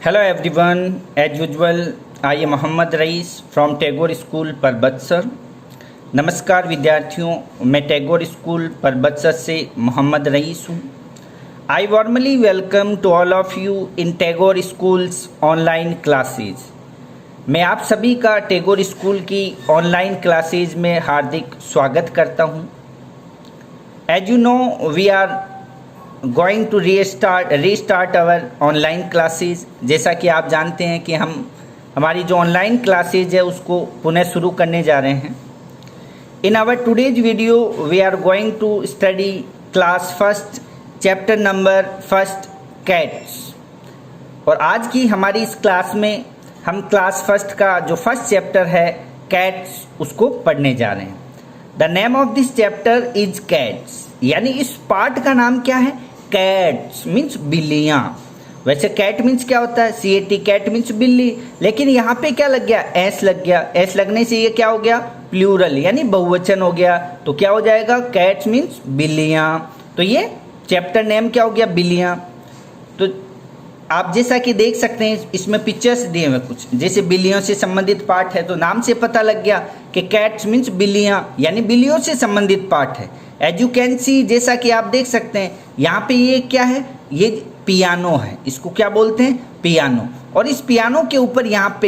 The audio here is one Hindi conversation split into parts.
Hello everyone, as usual, I am Mohammad Raees from Tagore school Parbatsar. नमस्कार विद्यार्थियों, मैं टैगोर स्कूल परबतसर से मोहम्मद रईस हूँ। I warmly welcome to all of you in Tagore schools online classes. मैं आप सभी का टैगोर स्कूल की ऑनलाइन क्लासेज में हार्दिक स्वागत करता हूँ। As you know, we are going to restart our online classes. जैसा कि आप जानते हैं कि हमारी जो ऑनलाइन क्लासेज है उसको पुनः शुरू करने जा रहे हैं। In our today's video we are going to study class first chapter number first cats. और आज की हमारी इस क्लास में हम क्लास फर्स्ट का जो फर्स्ट चैप्टर है कैट्स उसको पढ़ने जा रहे हैं। The name of this chapter is cats, यानी इस पार्ट का नाम क्या है? कैट्स मीन्स बिल्लियाँ। वैसे कैट मीन्स क्या होता है? CAT, कैट मीन्स बिल्ली। लेकिन यहाँ पे क्या लग गया? एस लग गया। एस लगने से ये क्या हो गया? प्लूरल यानी बहुवचन हो गया। तो क्या हो जाएगा? कैट्स मीन्स बिल्लियाँ। तो ये चैप्टर नेम क्या हो गया? बिल्लियाँ। तो आप जैसा कि देख सकते हैं इसमें पिक्चर्स दिए हुए कुछ, जैसे बिल्लियों से संबंधित पार्ट है तो नाम से पता लग गया कि कैट्स मीन्स बिल्लियाँ, यानी बिल्लियों से संबंधित पार्ट है। एज यू कैन सी, जैसा कि आप देख सकते हैं यहाँ पे ये क्या है? ये पियानो है। इसको क्या बोलते हैं? पियानो। और इस पियानो के ऊपर यहाँ पे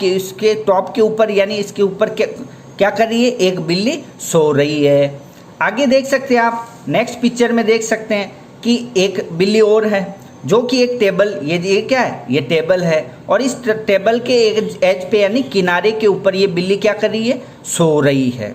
इसके टॉप के ऊपर यानी इसके ऊपर क्या कर रही है? एक बिल्ली सो रही है। आगे देख सकते हैं आप, नेक्स्ट पिक्चर में देख सकते हैं कि एक बिल्ली और है जो कि एक टेबल, ये क्या है? ये टेबल है। और इस टेबल के एक एज पे यानी किनारे के ऊपर ये बिल्ली क्या कर रही है? सो रही है।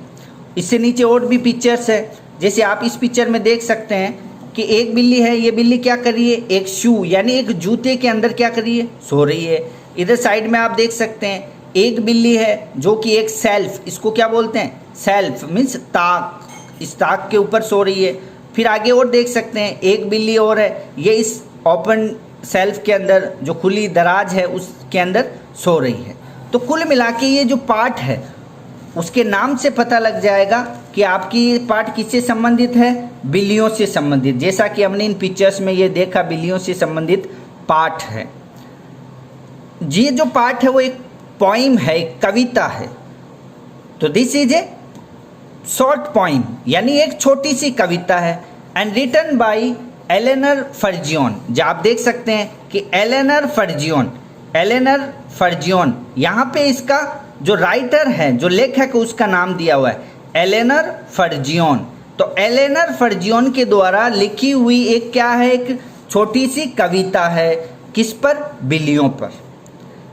इससे नीचे और भी पिक्चर्स है, जैसे आप इस पिक्चर में देख सकते हैं कि एक बिल्ली है। ये बिल्ली क्या कर रही है? एक शू यानी एक जूते के अंदर क्या कर रही है? सो रही है। इधर साइड में आप देख सकते हैं एक बिल्ली है जो कि एक सेल्फ, इसको क्या बोलते हैं? सेल्फ मीन्स ताक, इस ताक के ऊपर सो रही है। फिर आगे और देख सकते हैं एक बिल्ली और है, ये इस ओपन सेल्फ के अंदर जो खुली दराज है उसके अंदर सो रही है। तो कुल मिला के ये जो पार्ट है उसके नाम से पता लग जाएगा कि आपकी पार्ट किससे संबंधित है? बिल्लियों से संबंधित। जैसा कि हमने इन पिक्चर्स में ये देखा, बिल्लियों से संबंधित पार्ट है। ये जो पार्ट है वो एक पोइम है, एक कविता है। तो this is a short poem, यानी एक छोटी सी कविता है। And written by Eleanor Farjeon. जो आप देख सकते हैं कि एलेनर फर्जियन, यहाँ पे इसका जो राइटर है, जो लेखक है, उसका नाम दिया हुआ है एलेनर फर्जियन। तो एलेनर फर्जियन के द्वारा लिखी हुई एक क्या है? एक छोटी सी कविता है। किस पर? बिल्लियों पर।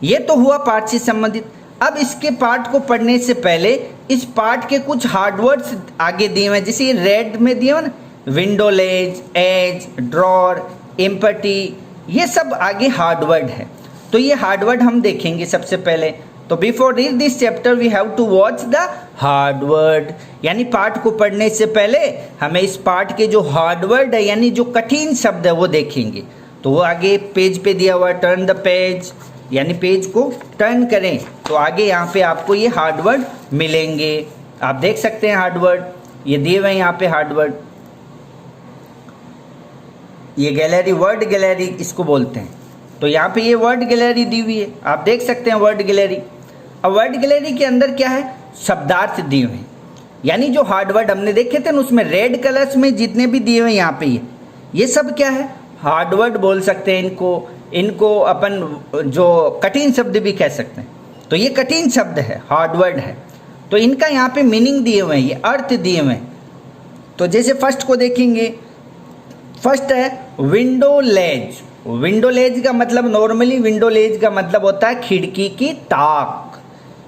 ये तो हुआ पार्ट से संबंधित। अब इसके पार्ट को पढ़ने से पहले इस पार्ट के कुछ हार्ड वर्ड्स आगे दिए हुए हैं, जैसे ये रेड में दिए हुए ना, विंडो लेज, एज, ड्रॉर, एम्पटी, ये सब आगे हार्ड वर्ड है। तो ये हार्ड वर्ड हम देखेंगे सबसे पहले। तो before read this chapter we have to watch the hard word, यानी पार्ट को पढ़ने से पहले हमें इस पार्ट के जो हार्ड वर्ड है यानी जो कठिन शब्द है वो देखेंगे। तो वो आगे पेज पे दिया हुआ है, टर्न द पेज, यानी पेज को टर्न करें तो आगे यहाँ पे आपको ये हार्ड वर्ड मिलेंगे। आप देख सकते हैं हार्ड वर्ड ये दिए हुए हैं यहाँ पे हार्ड वर्ड। ये गैलरी, वर्ड गैलरी इसको बोलते हैं। तो यहाँ पे ये वर्ड गैलरी दी हुई है, आप देख सकते हैं वर्ड गैलरी। अब वर्ड गैलरी के अंदर क्या है? शब्दार्थ दिए हुए हैं, यानी जो हार्ड वर्ड हमने देखे थे ना उसमें रेड कलर्स में जितने भी दिए हुए हैं यहाँ पे ये सब क्या है? हार्ड वर्ड बोल सकते हैं इनको अपन जो कठिन शब्द भी कह सकते हैं। तो ये कठिन शब्द है, हार्ड वर्ड है। तो इनका यहाँ पे मीनिंग दिए हुए हैं, ये अर्थ दिए हुए हैं। तो जैसे फर्स्ट को देखेंगे, फर्स्ट है विंडो लेज। विंडो लेज का मतलब, नॉर्मली विंडो लेज का मतलब होता है खिड़की की ताक,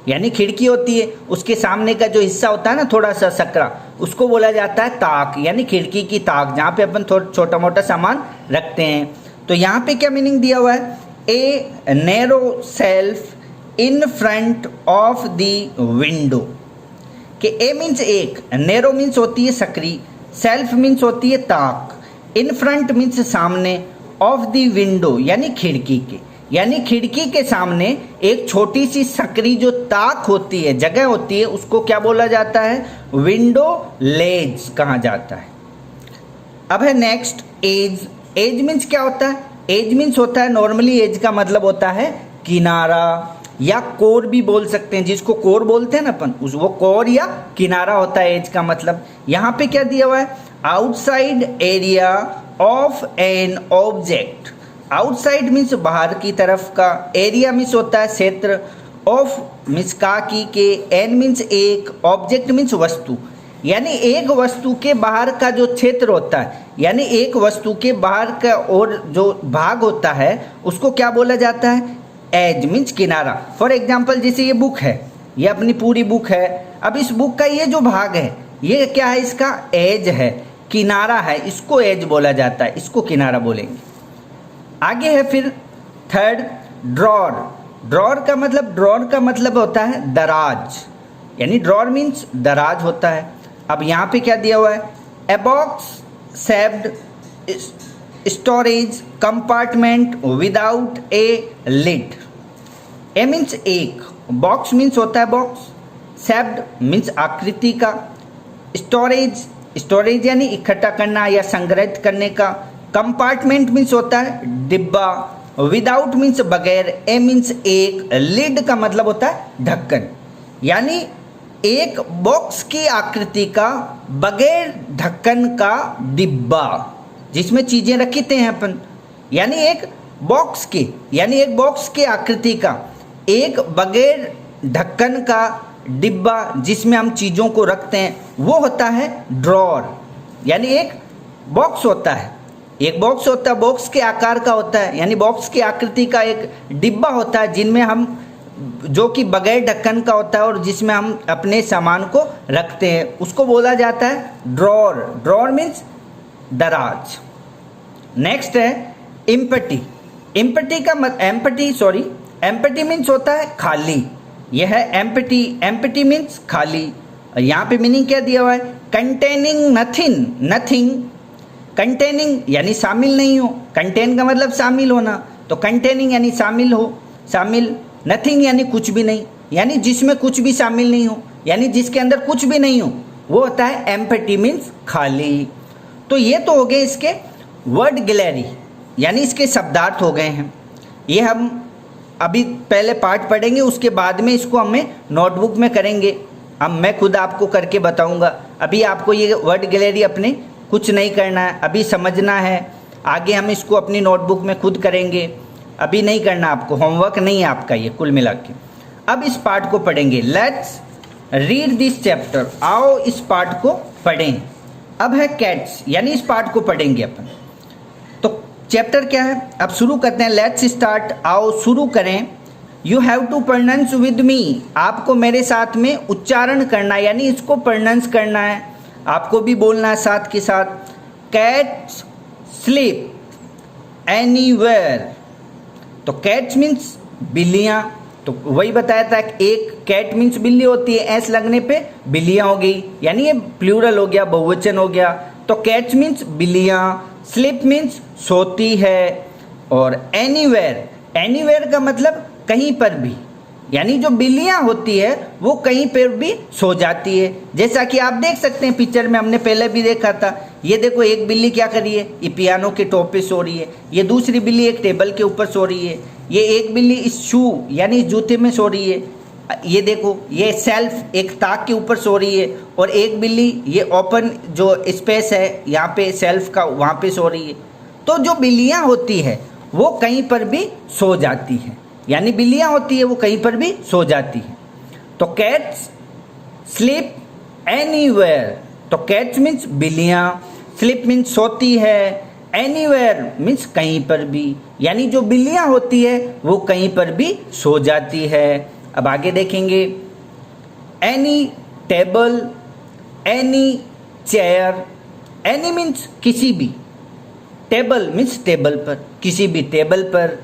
यानी खिड़की होती है उसके सामने का जो हिस्सा होता है ना थोड़ा सा सकरा, उसको बोला जाता है ताक, यानी खिड़की की ताक, जहाँ पे अपन थोड़ा छोटा मोटा सामान रखते हैं। तो यहाँ पे क्या मीनिंग दिया हुआ है? A narrow self in front of the window. कि ए मीन्स एक, नैरो मीन्स होती है सकरी, सेल्फ मीन्स होती है ताक, इन फ्रंट मीन्स सामने, ऑफ द विंडो यानी खिड़की के, यानी खिड़की के सामने एक छोटी सी सकरी जो ताक होती है, जगह होती है, उसको क्या बोला जाता है? विंडो लेज कहा जाता है। अब है नेक्स्ट एज। एज मीन्स क्या होता है? एज मीन्स होता है, नॉर्मली एज का मतलब होता है किनारा या कोर भी बोल सकते हैं, जिसको कोर बोलते हैं ना अपन, उस वो कोर या किनारा होता है एज का मतलब। यहाँ पे क्या दिया हुआ है, outside area of an object. Outside means बाहर की तरफ का, एरिया मीन्स होता है क्षेत्र, ऑफ मीन्स का की के, एन मीन्स एक, ऑब्जेक्ट मीन्स वस्तु। यानी एक वस्तु के बाहर का जो क्षेत्र होता है, यानी एक वस्तु के बाहर का और जो भाग होता है उसको क्या बोला जाता है, एज मीन्स किनारा। फॉर एग्जाम्पल जैसे ये बुक है, ये अपनी पूरी बुक है, अब इस बुक का ये जो भाग है ये क्या है, इसका एज है, किनारा है, इसको एज बोला जाता है, इसको किनारा बोलेंगे। आगे है फिर थर्ड, ड्रॉर। ड्रॉर का मतलब होता है दराज, यानी ड्रॉर मीन्स दराज होता है। अब यहाँ पे क्या दिया हुआ है, a box shaped storage compartment without a lid. A means एक, बॉक्स मीन्स होता है बॉक्स, शेप्ड मीन्स आकृति का, स्टोरेज यानी इकट्ठा करना या संग्रहित करने का, कंपार्टमेंट मीन्स होता है डिब्बा, विदाउट मीन्स बगैर, ए मीन्स एक, लिड का मतलब होता है ढक्कन। यानी एक बॉक्स की आकृति का बगैर ढक्कन का डिब्बा जिसमें चीजें रखते हैं अपन, यानी एक बॉक्स की आकृति का एक बगैर ढक्कन का डिब्बा जिसमें हम चीज़ों को रखते हैं, वो होता है ड्रॉर। यानी एक बॉक्स होता है, बॉक्स के आकार का होता है, यानी बॉक्स की आकृति का एक डिब्बा होता है जिनमें हम, जो कि बगैर ढक्कन का होता है और जिसमें हम अपने सामान को रखते हैं, उसको बोला जाता है ड्रॉर। ड्रॉर मीन्स दराज। नेक्स्ट है एम्पटी। एम्पटी मीन्स होता है खाली, यह है एम्पटी मीन्स खाली। यहाँ पे मीनिंग क्या दिया हुआ है, कंटेनिंग नथिंग। कंटेनिंग यानी शामिल नहीं हो, कंटेन का मतलब शामिल होना, तो कंटेनिंग यानी शामिल, नथिंग यानी कुछ भी नहीं, यानी जिसमें कुछ भी शामिल नहीं हो, यानी जिसके अंदर कुछ भी नहीं हो, वो होता है एम्पटी मीन्स खाली। तो ये तो हो गए इसके वर्ड गैलरी, यानी इसके शब्दार्थ हो गए हैं। ये हम अभी पहले पार्ट पढ़ेंगे, उसके बाद में इसको हमें नोटबुक में करेंगे। अब मैं खुद आपको करके बताऊंगा, अभी आपको ये वर्ड गैलरी अपने कुछ नहीं करना है, अभी समझना है, आगे हम इसको अपनी नोटबुक में खुद करेंगे, अभी नहीं करना आपको, होमवर्क नहीं है आपका ये कुल मिला के। अब इस पार्ट को पढ़ेंगे, लेट्स रीड दिस चैप्टर, आओ इस पार्ट को पढ़ें। अब है कैट्स, यानी इस पार्ट को पढ़ेंगे अपन। तो चैप्टर क्या है, अब शुरू करते हैं, लेट्स स्टार्ट, आओ शुरू करें। You have to pronounce with me, आपको मेरे साथ में उच्चारण करना है, यानी इसको प्रोनाउंस करना है, आपको भी बोलना है साथ के साथ। कैट्स स्लीप एनीवेयर, तो कैट्स मीन्स बिल्लियाँ, तो वही बताया था कि एक कैट मीन्स बिल्ली होती है, एस लगने पे बिल्लियाँ हो गई, यानी ये प्लूरल हो गया, बहुवचन हो गया। तो कैट्स मीन्स बिल्लियाँ, स्लीप मीन्स सोती है, और एनीवेयर का मतलब कहीं पर भी, यानी जो बिल्लियाँ होती है वो कहीं पर भी सो जाती है। जैसा कि आप देख सकते हैं पिक्चर में, हमने पहले भी देखा था, ये देखो एक बिल्ली क्या कर रही है, ये पियानो के टॉप पे सो रही है, ये दूसरी बिल्ली एक टेबल के ऊपर सो रही है, ये एक बिल्ली इस शू यानी इस जूते में सो रही है, ये देखो ये सेल्फ एक ताक के ऊपर सो रही है, और एक बिल्ली ये ओपन जो स्पेस है यहाँ पे सेल्फ का, वहाँ पे सो रही है। तो जो बिल्लियाँ होती है वो कहीं पर भी सो जाती है, यानी बिल्लियाँ होती है वो कहीं पर भी सो जाती है। तो कैट्स स्लीप एनीवेयर, तो कैट्स मीन्स बिल्लियाँ, स्लीप मीन्स सोती है, एनीवेयर मीन्स कहीं पर भी, यानी जो बिल्लियाँ होती है वो कहीं पर भी सो जाती है। अब आगे देखेंगे, any table, any chair, any means किसी भी, टेबल मीन्स टेबल पर, किसी भी टेबल पर,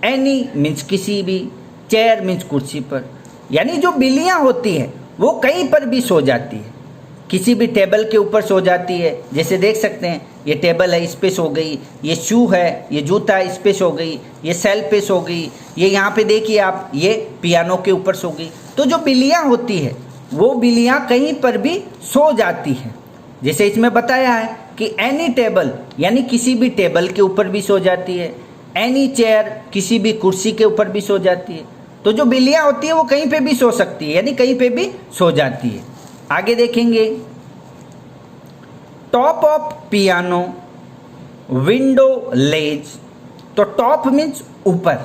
एनी मीन्स किसी भी, चेयर मीन्स कुर्सी पर, यानी जो बिल्लियाँ होती है वो कहीं पर भी सो जाती है, किसी भी टेबल के ऊपर सो जाती है। जैसे देख सकते हैं ये टेबल है, इस पे सो गई, ये शू है, ये जूता है, इस पे सो गई, ये सेल्फ पे सो गई, ये यहाँ पे देखिए आप, ये पियानो के ऊपर सो गई। तो जो बिल्लियाँ होती है वो बिल्लियाँ कहीं पर भी सो जाती हैं। जैसे इसमें बताया है कि एनी टेबल यानी किसी भी टेबल के ऊपर भी सो जाती है, एनी चेयर किसी भी कुर्सी के ऊपर भी सो जाती है। तो जो बिल्लियाँ होती है वो कहीं पे भी सो सकती है, यानी कहीं पे भी सो जाती है। आगे देखेंगे, टॉप ऑफ पियानो, विंडो लेज। तो टॉप मीन्स ऊपर,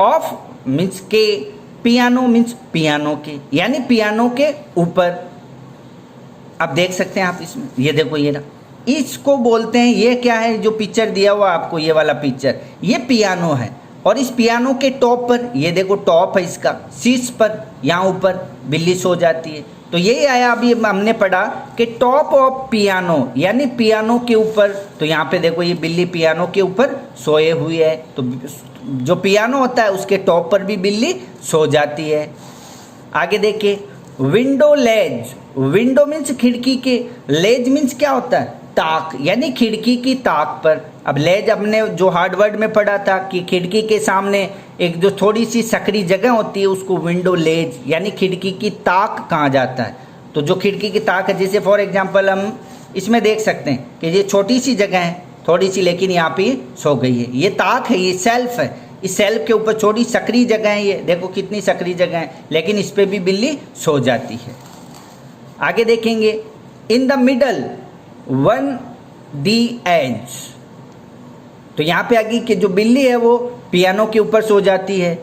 ऑफ मीन्स के, पियानो मीन्स पियानो के, यानी पियानो के ऊपर। अब देख सकते हैं आप इसमें, ये देखो ये ना, इसको बोलते हैं, ये क्या है जो पिक्चर दिया हुआ आपको, ये वाला पिक्चर, ये पियानो है। और इस पियानो के टॉप पर, ये देखो टॉप है इसका, शीर्ष पर, यहाँ ऊपर बिल्ली सो जाती है। तो यही आया अभी हमने पढ़ा कि टॉप ऑफ पियानो यानी पियानो के ऊपर। तो यहाँ पे देखो ये बिल्ली पियानो के ऊपर सोए हुई है। तो जो पियानो होता है उसके टॉप पर भी बिल्ली सो जाती है। आगे देखिए, विंडो लेज। विंडो मीन्स खिड़की के, लेज मीन्स क्या होता है, ताक, यानी खिड़की की ताक पर। अब लेज हमने जो हार्ड वर्ड में पढ़ा था कि खिड़की के सामने एक जो थोड़ी सी सकरी जगह होती है उसको विंडो लेज यानी खिड़की की ताक कहा जाता है। तो जो खिड़की की ताक है, जैसे फॉर एग्जांपल हम इसमें देख सकते हैं कि ये छोटी सी जगह है, थोड़ी सी, लेकिन यहाँ पे सो गई है, ये ताक है, ये सेल्फ है। इस सेल्फ के ऊपर छोटी सकरी जगह है, ये देखो कितनी सकरी जगह है, लेकिन इस पर भी बिल्ली सो जाती है। आगे देखेंगे, in the middle one the edge. तो यहाँ पे आगे कि जो बिल्ली है वो पियानो के ऊपर सो जाती है।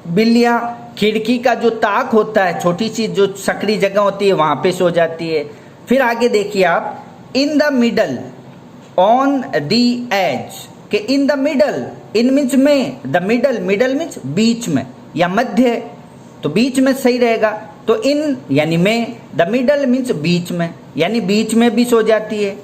बिल्लियाँ खिड़की का जो ताक होता है, छोटी सी जो सकरी जगह होती है, वहाँ पे सो जाती है। फिर आगे देखिए आप, in the middle, on the edge, कि in the middle, in means में, द मिडल, मिडल मीन्स बीच में या मध्य, तो बीच में सही रहेगा। तो इन यानी में, द मिडल मीन्स बीच में, यानी बीच में भी सो जाती है।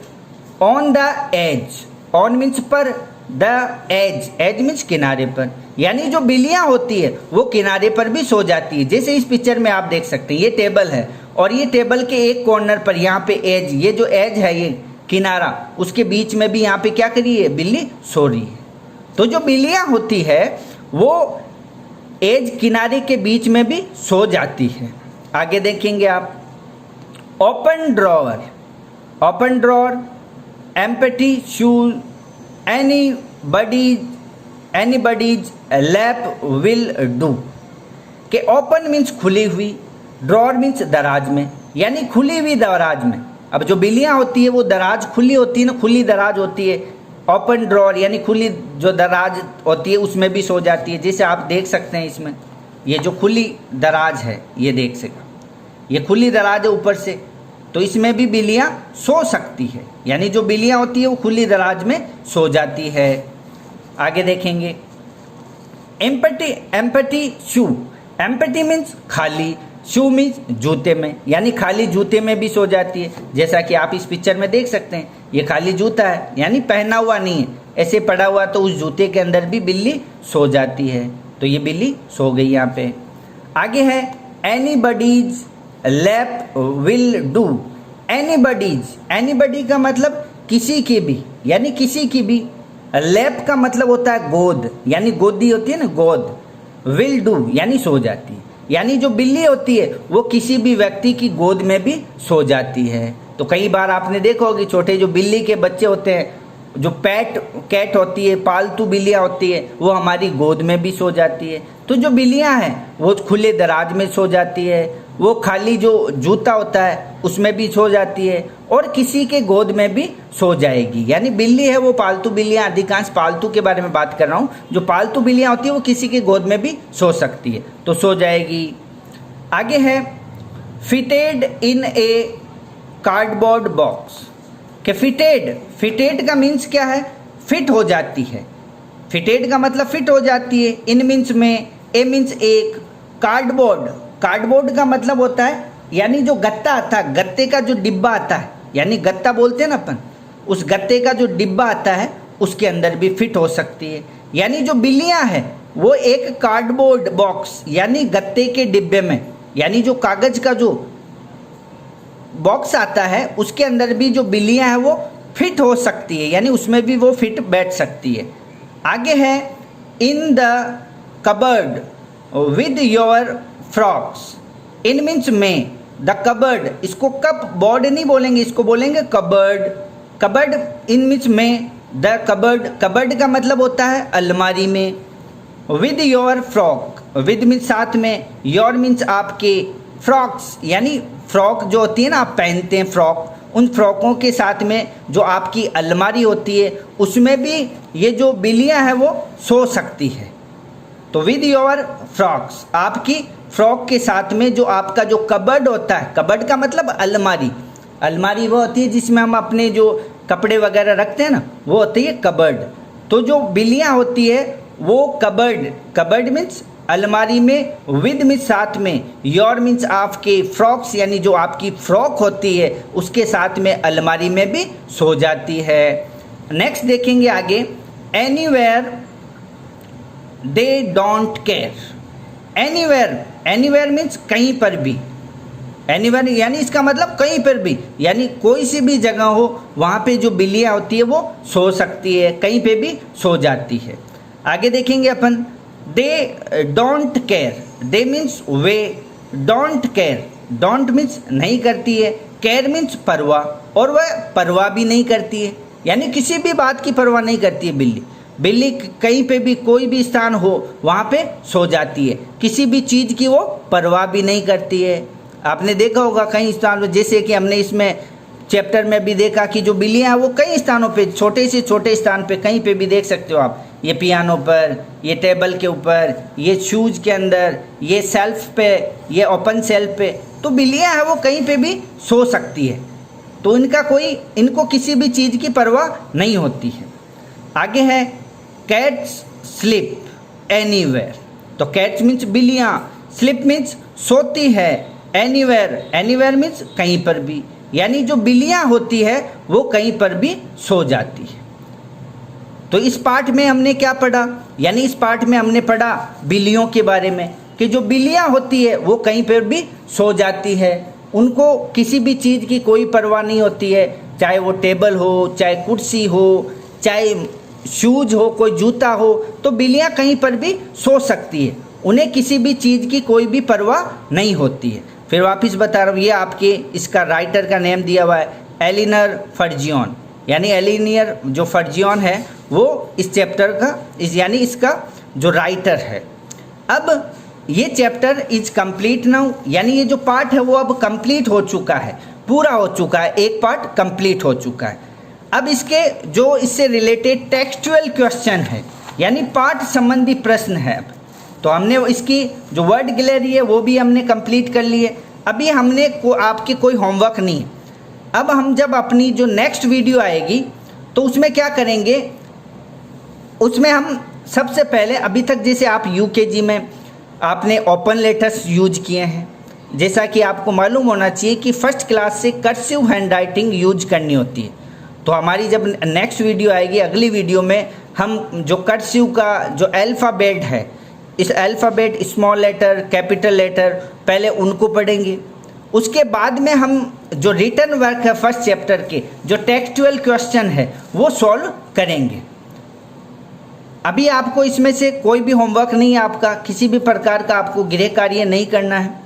On the edge, on means पर, द एज, एज मीन्स किनारे पर, यानी जो बिल्लियाँ होती है वो किनारे पर भी सो जाती है। जैसे इस पिक्चर में आप देख सकते हैं, ये टेबल है और ये टेबल के एक कॉर्नर पर यहाँ पे एज, ये जो एज है, ये किनारा, उसके बीच में भी यहाँ पे क्या करी है, बिल्ली सो रही है। तो जो बिल्लियाँ होती है वो एज किनारे के बीच में भी सो जाती है। आगे देखेंगे आप, open drawer, open drawer, empty shoes, anybody's lap will do. के ओपन मीन्स खुली हुई, ड्रॉर मीन्स दराज में, यानी खुली हुई दराज में। अब जो बिल्लियाँ होती है वो दराज खुली होती है ना, खुली दराज होती है। ओपन ड्रॉर यानी खुली जो दराज होती है उसमें भी सो जाती है। जैसे आप देख सकते हैं इसमें, ये जो खुली दराज है, ये देख सकते, ये खुली दराज है ऊपर से, तो इसमें भी बिल्लियाँ सो सकती है, यानी जो बिल्लियाँ होती है वो खुली दराज में सो जाती है। आगे देखेंगे, एम्प्टी शू, एम्प्टी मीन्स खाली, शू मीन्स जूते में, यानी खाली जूते में भी सो जाती है। जैसा कि आप इस पिक्चर में देख सकते हैं, ये खाली जूता है, यानी पहना हुआ नहीं है, ऐसे पड़ा हुआ, तो उस जूते के अंदर भी बिल्ली सो जाती है। तो ये बिल्ली सो गई यहाँ पे। आगे है, anybody's lap will do. Anybody's, anybody का मतलब किसी की भी, यानी किसी की भी। लैप का मतलब होता है गोद, यानी गोदी होती है ना, गोद। विल डू यानी सो जाती है, यानी जो बिल्ली होती है वो किसी भी व्यक्ति की गोद में भी सो जाती है। तो कई बार आपने देखा होगा छोटे जो बिल्ली के बच्चे होते हैं, जो पेट कैट होती है, पालतू बिल्लियाँ होती है, वो हमारी गोद में भी सो जाती है। तो जो बिल्लियाँ हैं वो खुले दराज में सो जाती है, वो खाली जो जूता होता है उसमें भी सो जाती है, और किसी के गोद में भी सो जाएगी। यानी बिल्ली है वो पालतू बिल्लियाँ, अधिकांश पालतू के बारे में बात कर रहा हूँ, जो पालतू बिल्लियाँ होती है वो किसी के गोद में भी सो सकती है, तो सो जाएगी। आगे है, fitted in A cardboard box. कि फिटेड, फिटेड का मीन्स क्या है, फिट हो जाती है। फिटेड का मतलब फिट हो जाती है। इन मीन्स में, ए मीन्स एक, कार्डबोर्ड, कार्डबोर्ड का मतलब होता है, यानी जो गत्ता आता है, गत्ते का जो डिब्बा आता है, यानी गत्ता बोलते हैं ना अपन, उस गत्ते का जो डिब्बा आता है उसके अंदर भी फिट हो सकती है। यानी जो बिल्लियाँ हैं वो एक कार्डबोर्ड बॉक्स यानी गत्ते के डिब्बे में, यानी जो कागज का जो बॉक्स आता है उसके अंदर भी जो बिल्लियाँ हैं वो फिट हो सकती है, यानी उसमें भी वो फिट बैठ सकती है। आगे है, in the cupboard with your frocks. In means में, द कबर्ड, इसको कप बोर्ड नहीं बोलेंगे, इसको बोलेंगे कबर्ड। कबर्ड इन मीन्स में, द कबर्ड, कबर्ड का मतलब होता है अलमारी में। With your frock, with means साथ में, योर मीन्स आपके, फ्रॉक्स यानी फ्रॉक जो होती है ना आप पहनते हैं फ्रॉक, उन फ्रॉकों के साथ में जो आपकी अलमारी होती है उसमें भी ये जो बिल्लियां हैं वो सो सकती है। तो विद योर फ्रॉक्स, आपकी फ्रॉक के साथ में जो आपका जो कबर्ड होता है, कबर्ड का मतलब अलमारी, अलमारी वो होती है जिसमें हम अपने जो कपड़े वगैरह रखते हैं ना, वो होती है कबर्ड। तो जो बिल्लियां होती है वो कबर्ड, कबर्ड मीन्स अलमारी में, विद मीन्स साथ में, योर मीन्स आपके फ्रॉक्स यानी जो आपकी फ्रॉक होती है उसके साथ में अलमारी में भी सो जाती है। नेक्स्ट देखेंगे आगे, anywhere they don't care. Anywhere, anywhere means कहीं पर भी, एनीवेयर यानी इसका मतलब कहीं पर भी, यानी कोई सी भी जगह हो वहाँ पे जो बिल्लियाँ होती है वो सो सकती है, कहीं पे भी सो जाती है। आगे देखेंगे अपन, they don't care, they means वे, डोंट केयर, डोंट मीन्स नहीं करती है, केयर मीन्स परवाह, और वह परवाह भी नहीं करती है, यानी किसी भी बात की परवाह नहीं करती है बिल्ली। बिल्ली कहीं पे भी कोई भी स्थान हो वहाँ पे सो जाती है, किसी भी चीज़ की वो परवाह भी नहीं करती है। आपने देखा होगा कई स्थानों, जैसे कि हमने इसमें चैप्टर में भी देखा कि जो बिल्लियाँ हैं वो कई स्थानों पे, छोटे से छोटे स्थान पे कहीं पे भी देख सकते हो आप, ये पियानो पर, ये टेबल के ऊपर, ये शूज़ के अंदर, ये सेल्फ पे, ये ओपन सेल्फ पे, तो बिल्लियाँ हैं वो कहीं पे भी सो सकती है। तो इनको किसी भी चीज़ की परवाह नहीं होती है। आगे है, कैट्स स्लीप एनीवेयर। तो कैट्स मीन्स बिल्लियाँ, स्लीप मीन्स सोती है, एनीवेयर, एनीवेयर मीन्स कहीं पर भी, यानी जो बिल्लियाँ होती है वो कहीं पर भी सो जाती है। तो इस पार्ट में हमने क्या पढ़ा, यानी इस पार्ट में हमने पढ़ा बिल्लियों के बारे में कि जो बिल्लियाँ होती है वो कहीं पर भी सो जाती है, उनको किसी भी चीज़ की कोई परवाह नहीं होती है, चाहे वो टेबल हो, चाहे कुर्सी हो, चाहे शूज हो, कोई जूता हो, तो बिल्लियाँ कहीं पर भी सो सकती है, उन्हें किसी भी चीज़ की कोई भी परवाह नहीं होती है। फिर वापस बता रहा हूँ, ये आपके इसका राइटर का नेम दिया हुआ है एलिनर फर्जियन, यानी एलिनियर जो फर्जियन है वो इस चैप्टर का यानी इसका जो राइटर है। अब ये चैप्टर इज कंप्लीट नाउ, यानी ये जो पार्ट है वो अब कंप्लीट हो चुका है, पूरा हो चुका है, एक पार्ट कंप्लीट हो चुका है। अब इसके जो इससे रिलेटेड टेक्सचुअल क्वेश्चन है, यानी पाठ संबंधी प्रश्न है। तो हमने इसकी जो वर्ड गैलरी है वो भी हमने कंप्लीट कर ली है। अभी हमने आपकी कोई होमवर्क नहीं है। अब हम जब अपनी जो नेक्स्ट वीडियो आएगी तो उसमें क्या करेंगे, उसमें हम सबसे पहले, अभी तक जैसे आप यूकेजी में आपने ओपन लेटर्स यूज किए हैं, जैसा कि आपको मालूम होना चाहिए कि फर्स्ट क्लास से कर्सिव हैंड राइटिंग यूज करनी होती है। तो हमारी जब नेक्स्ट वीडियो आएगी, अगली वीडियो में हम जो कर्सिव का जो अल्फ़ाबेट है, इस alphabet, small letter, capital letter, पहले उनको पढ़ेंगे। उसके बाद में हम जो रिटन वर्क है फर्स्ट चैप्टर के, जो टेक्सचुअल क्वेश्चन है वो सॉल्व करेंगे। अभी आपको इसमें से कोई भी होमवर्क नहीं है, आपका किसी भी प्रकार का आपको गृह कार्य नहीं करना है।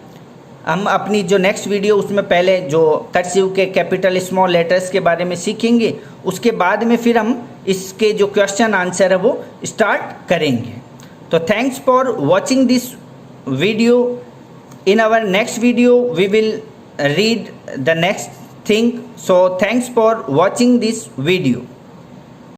हम अपनी जो नेक्स्ट वीडियो उसमें पहले जो कर्सिव के कैपिटल स्मॉल लेटर्स के बारे में सीखेंगे, उसके बाद में फिर हम इसके जो क्वेश्चन आंसर है वो स्टार्ट करेंगे। तो thanks for watching this video. In our next video we will read the next thing. So thanks for watching this video.